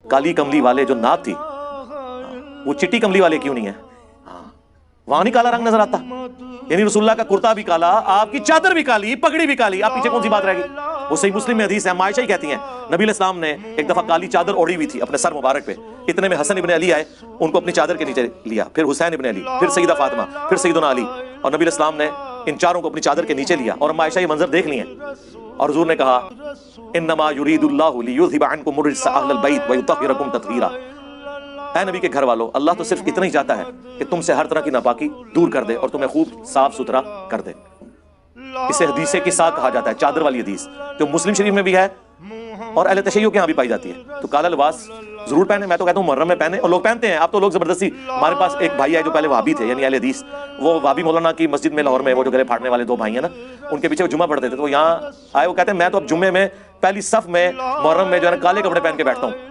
کالی کملی والے جو نعت تھی وہ چٹی کملی والے کیوں نہیں ہے؟ وہاں نہیں کالا رنگ نظر آتا؟ یعنی رسول اللہ کا کرتا بھی کالا، آپ کی چادر بھی کالی، پگڑی بھی کالی، آپ پیچھے کون سی بات رہ گئی؟ وہ صحیح مسلم میں حدیث ہے، عائشہ ہی کہتی ہیں نبی علیہ السلام نے ایک دفعہ کالی چادر اوڑھی ہوئی تھی اپنے سر مبارک پہ، اتنے میں حسن ابن علی آئے، ان کو اپنی چادر کے نیچے لیا، پھر حسین ابن علی، پھر سیدہ فاطمہ، پھر سیدنا علی، اور نبی علیہ السلام نے ان چاروں کو اپنی چادر کے نیچے لیا، اور عائشہ یہ منظر دیکھ لی ہیں، اور حضور نے کہا انما یرید اللہ لیذھب عنکم الرجس اہل البیت ویطہرکم تطہیرا، اے نبی کے گھر والو، اللہ تو صرف اتنا ہی چاہتا ہے کہ تم سے ہر طرح کی ناپاکی دور کر دے اور تمہیں خوب صاف ستھرا کر دے۔ اسے حدیث قصہ کہا جاتا ہے، چادر والی حدیث جو مسلم شریف میں بھی ہے اور اہل تشیع کے ہاں بھی پائی جاتی ہے۔ تو کالا لباس ضرور پہنے، میں تو کہتا ہوں محرم میں پہنے، اور لوگ پہنتے ہیں، اب تو لوگ زبردستی، ہمارے پاس ایک بھائی ہے جو پہلے وہابی تھے یعنی اہل حدیث، وہ وہابی مولانا کی مسجد میں لاہور میں، وہ جو گلے پھاڑنے والے دو بھائی ہیں نا، ان کے پیچھے وہ جمعہ پڑھتے تھے، تو وہ یہاں آئے، وہ کہتے ہیں میں تو اب جمعے میں پہلی صف میں محرم میں جو ہے نا کالے کپڑے پہن کے بیٹھتا ہوں،